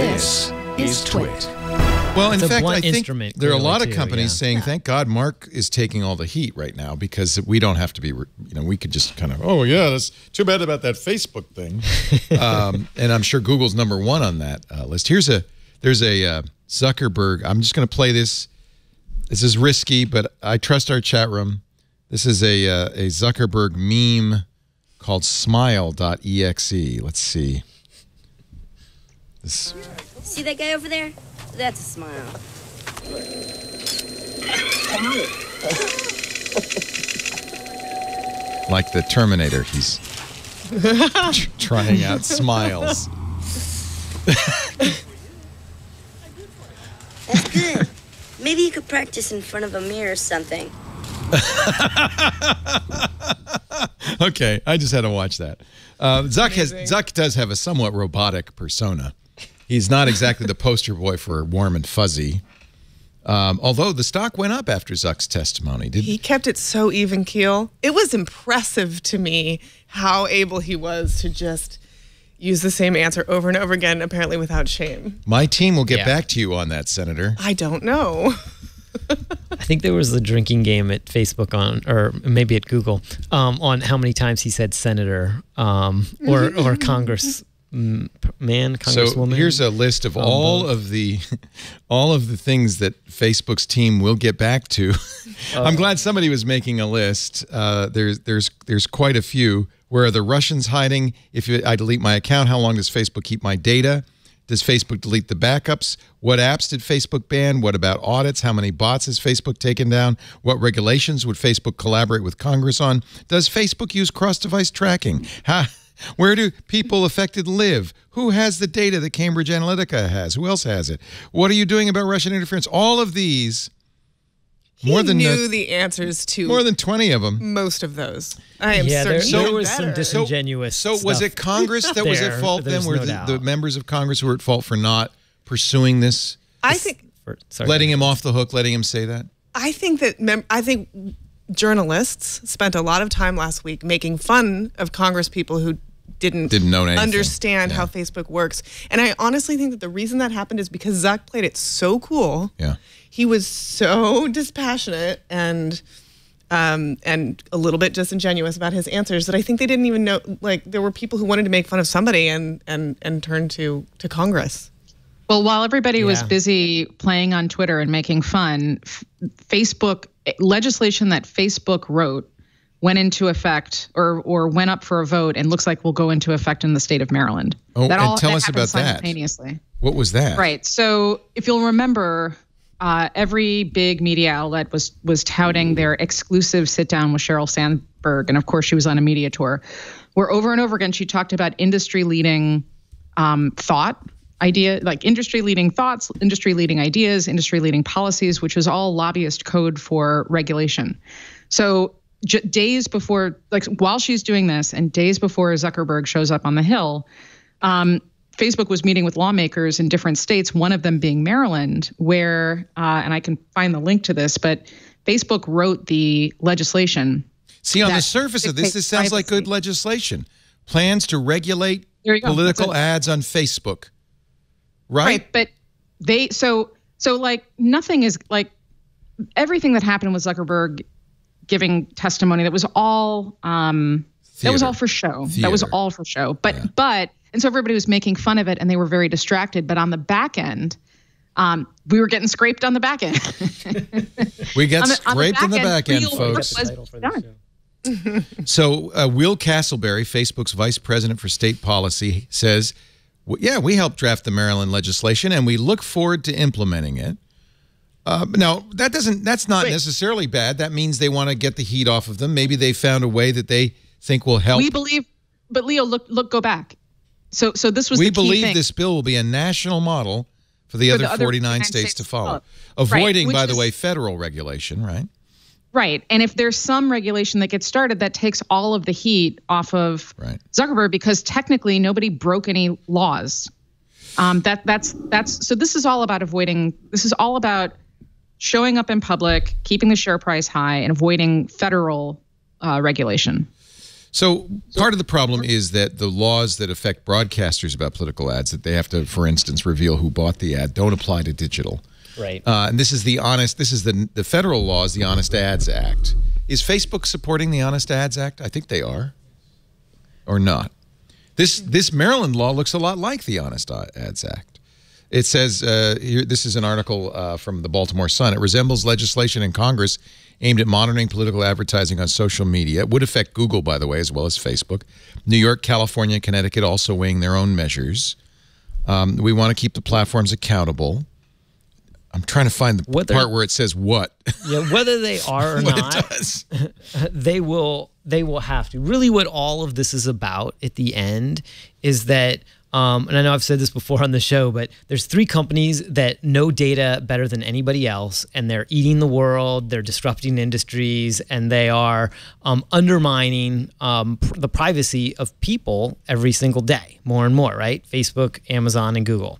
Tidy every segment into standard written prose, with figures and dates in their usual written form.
This is TWiT. Well, in It's a fact, I blunt think instrument, there are a clearly, lot of too, companies yeah. saying, thank God Mark is taking all the heat right now because we don't have to be, you know, we could just kind of, oh, yeah, that's too bad about that Facebook thing. And I'm sure Google's #1 on that list. There's a Zuckerberg. I'm just going to play this. This is risky, but I trust our chat room. This is a Zuckerberg meme called smile.exe. Let's see. This. See that guy over there? That's a smile. Like the Terminator, he's trying out smiles. That's good. Maybe you could practice in front of a mirror or something. Okay, I just had to watch that. Zuck does have a somewhat robotic persona. He's not exactly the poster boy for warm and fuzzy. Although the stock went up after Zuck's testimony. He kept it so even keel. It was impressive to me how able he was to just use the same answer over and over again, apparently without shame. My team will get back to you on that, Senator. I don't know. I think there was the drinking game at Facebook or maybe at Google on how many times he said senator or Congresswoman. So here's a list of all of the things that Facebook's team will get back to. I'm glad somebody was making a list. There's quite a few. Where are the Russians hiding? If I delete my account, how long does Facebook keep my data? Does Facebook delete the backups? What apps did Facebook ban? What about audits? How many bots has Facebook taken down? What regulations would Facebook collaborate with Congress on? Does Facebook use cross-device tracking? Where do people affected live? Who has the data that Cambridge Analytica has? Who else has it? What are you doing about Russian interference? All of these. He knew the answers to more than 20 of them. Most of those. I am certain. There was some disingenuous So was it Congress that was at fault then? Were the members of Congress who were at fault for not pursuing this? I think letting him off the hook, letting him say that? I think journalists spent a lot of time last week making fun of Congress people who didn't know anything. Understand how Facebook works. And I honestly think that the reason that happened is because Zuck played it so cool. Yeah. He was so dispassionate and a little bit disingenuous about his answers that I think they didn't even know. Like, there were people who wanted to make fun of somebody and turn to Congress. Well, while everybody was busy playing on Twitter and making fun, Facebook legislation that Facebook wrote went into effect or went up for a vote and looks like will go into effect in the state of Maryland. Oh, and tell us about that. Simultaneously. What was that? Right. So if you'll remember, every big media outlet was touting their exclusive sit-down with Sheryl Sandberg. And of course, she was on a media tour where over and over again, she talked about industry-leading industry-leading thoughts, industry-leading ideas, industry-leading policies, which was all lobbyist code for regulation. So days before, while she's doing this and days before Zuckerberg shows up on the Hill, Facebook was meeting with lawmakers in different states, one of them being Maryland, where, and I can find the link to this, but Facebook wrote the legislation. See, on the surface of this sounds like good legislation. Plans to regulate political ads on Facebook. Right? But nothing is everything that happened with Zuckerberg giving testimony, that was all for show. Theater. That was all for show. And so everybody was making fun of it and they were very distracted. But on the back end, we were getting scraped on the back end. We got scraped on the back end, folks. So Will Castleberry, Facebook's vice president for state policy, says, yeah, we helped draft the Maryland legislation and we look forward to implementing it. Now, that's not necessarily bad. That means they want to get the heat off of them. Maybe they found a way that they think will help. We believe, but Leo, go back. So this was the key thing. We believe this bill will be a national model for the other 49 states to follow. Avoiding, by the way, federal regulation, right? Right. And if there's some regulation that gets started that takes all of the heat off of Zuckerberg, because technically nobody broke any laws. So this is all about avoiding, this is all about showing up in public, keeping the share price high, and avoiding federal regulation. So part of the problem is that the laws that affect broadcasters about political ads, that they have to, for instance, reveal who bought the ad, don't apply to digital. Right. And this is the federal laws, the Honest Ads Act. Is Facebook supporting the Honest Ads Act? I think they are. Or not. This Maryland law looks a lot like the Honest Ads Act. It says, here, this is an article from the Baltimore Sun. It resembles legislation in Congress aimed at monitoring political advertising on social media. It would affect Google, by the way, as well as Facebook. New York, California, and Connecticut also weighing their own measures. We want to keep the platforms accountable. I'm trying to find the part where it says what. Yeah, whether they are or not, they will have to. Really what all of this is about at the end is that, and I know I've said this before on the show, but there's 3 companies that know data better than anybody else, and they're eating the world, they're disrupting industries, and they are undermining the privacy of people every single day, more and more, right? Facebook, Amazon, and Google.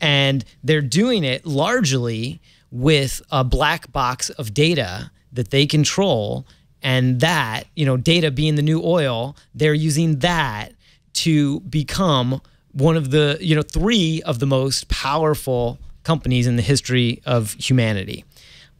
And they're doing it largely with a black box of data that they control, and that, data being the new oil, they're using that to become one of the, 3 of the most powerful companies in the history of humanity.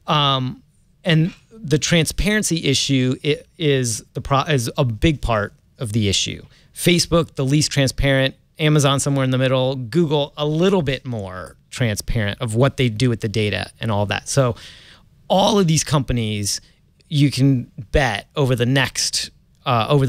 And the transparency issue is a big part of the issue. Facebook, the least transparent, Amazon somewhere in the middle, Google a little bit more transparent of what they do with the data and all that. So all of these companies, you can bet over the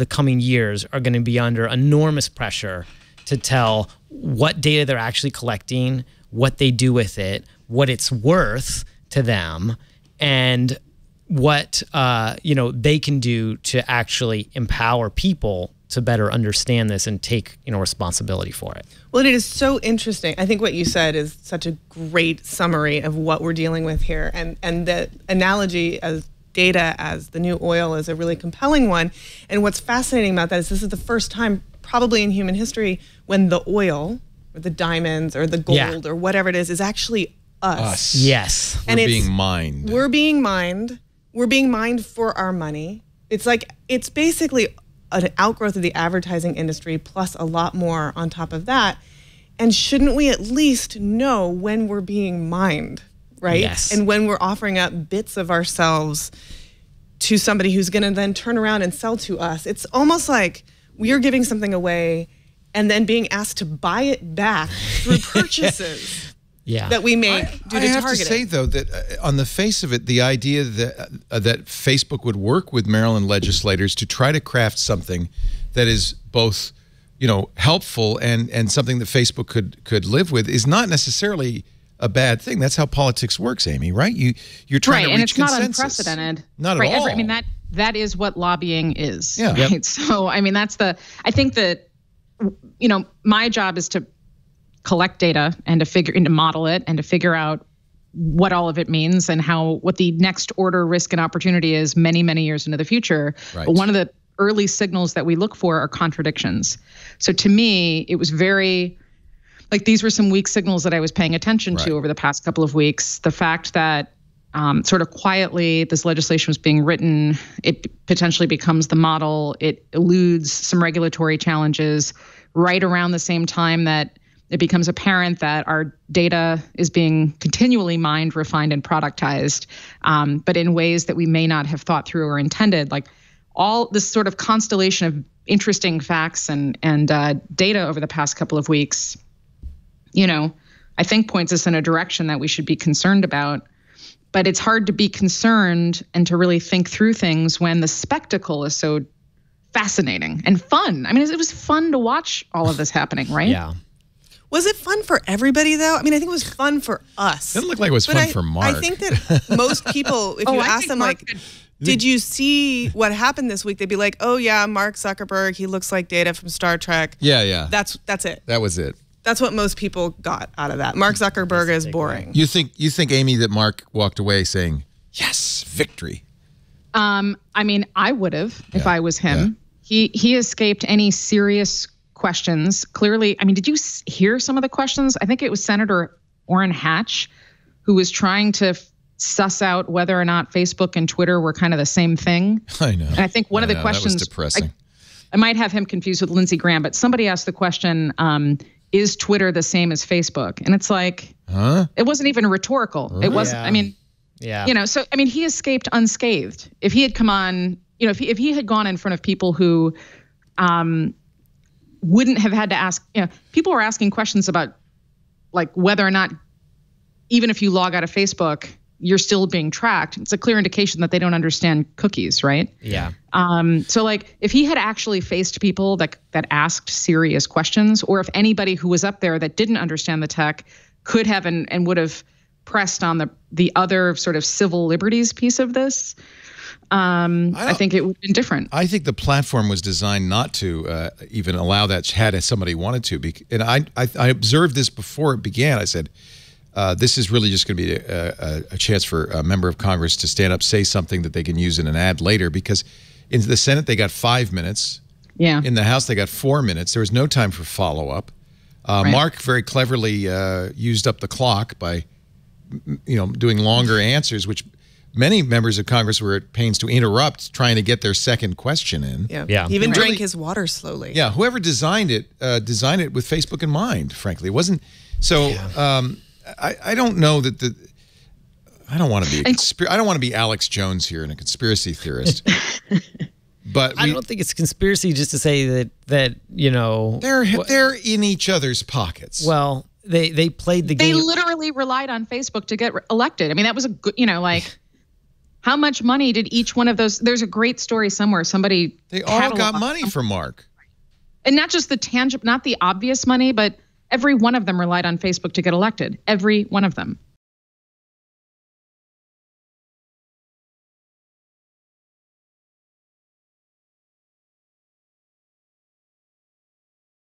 coming years are going to be under enormous pressure to tell what data they're actually collecting, what they do with it, what it's worth to them, and what they can do to actually empower people to better understand this and take responsibility for it. Well, it is so interesting. I think what you said is such a great summary of what we're dealing with here, and the analogy as data as the new oil is a really compelling one. And what's fascinating about that is this is the first time probably in human history when the oil or the diamonds or the gold or whatever it is actually us. Yes. And we're being mined. We're being mined. We're being mined for our money. It's basically an outgrowth of the advertising industry plus a lot more on top of that. And shouldn't we at least know when we're being mined, right? Yes. And when we're offering up bits of ourselves to somebody who's going to then turn around and sell to us? It's almost like we are giving something away and then being asked to buy it back through purchases that we make due to targeting. I have to say, though, that on the face of it, the idea that Facebook would work with Maryland legislators to try to craft something that is both, helpful and something that Facebook could live with is not necessarily a bad thing. That's how politics works, Amy, right? You're trying to reach consensus. Right, and it's not unprecedented. Not at all. I mean, that is what lobbying is. Yeah. Right? Yep. So, I mean, I think that, my job is to collect data and to model it and to figure out what all of it means and what the next order risk and opportunity is many, many years into the future. Right. But one of the early signals that we look for are contradictions. So to me, it was very, these were some weak signals that I was paying attention to over the past couple of weeks. The fact that sort of quietly this legislation was being written, it potentially becomes the model, it eludes some regulatory challenges right around the same time that it becomes apparent that our data is being continually mined, refined, and productized, but in ways that we may not have thought through or intended. All this sort of constellation of interesting facts and data over the past couple of weeks, I think points us in a direction that we should be concerned about. But it's hard to be concerned and to really think through things when the spectacle is so fascinating and fun. I mean, it was fun to watch all of this happening, right? Yeah. Was it fun for everybody, though? I mean, I think it was fun for us. It didn't look like it was fun for Mark. I think that most people, if you ask them, did you see what happened this week? They'd be like, oh, yeah, Mark Zuckerberg, he looks like Data from Star Trek. Yeah. That's it. That was it. That's what most people got out of that. Mark Zuckerberg is boring. You think, Amy, that Mark walked away saying, yes, victory? I mean, I would have if I was him. Yeah. He escaped any serious questions. Clearly, I mean, did you hear some of the questions? I think it was Senator Orrin Hatch who was trying to suss out whether or not Facebook and Twitter were kind of the same thing. I know. And I think one of the questions, that was depressing. I might have him confused with Lindsey Graham, but somebody asked the question, is Twitter the same as Facebook? And it's like, it wasn't even rhetorical. It wasn't, I mean, so, I mean, he escaped unscathed. If he had come on, if he had gone in front of people who wouldn't have had to ask, people were asking questions about like whether or not, even if you log out of Facebook, you're still being tracked. It's a clear indication that they don't understand cookies, right? Yeah. So like if he had actually faced people that asked serious questions, or if anybody who was up there that didn't understand the tech could have and would have pressed on the other sort of civil liberties piece of this, I think it would have been different. I think the platform was designed not to even allow that chat if somebody wanted to. And I observed this before it began. I said, this is really just going to be a chance for a member of Congress to stand up, say something that they can use in an ad later, because in the Senate, they got 5 minutes. Yeah. In the House, they got 4 minutes. There was no time for follow-up. Right. Mark very cleverly used up the clock by, doing longer answers, which many members of Congress were at pains to interrupt, trying to get their second question in. Yeah. He even drank his water slowly. Yeah. Whoever designed it with Facebook in mind, frankly. It wasn't so... Yeah. I don't know that I don't want to be I don't want to be Alex Jones here and a conspiracy theorist. But I don't think it's conspiracy just to say that they're in each other's pockets. Well, they played the game. They literally relied on Facebook to get elected. I mean, that was a good, how much money did each one of those? There's a great story somewhere. Somebody they all got money from Mark, and not just the tangible, not the obvious money, but every one of them relied on Facebook to get elected. Every one of them.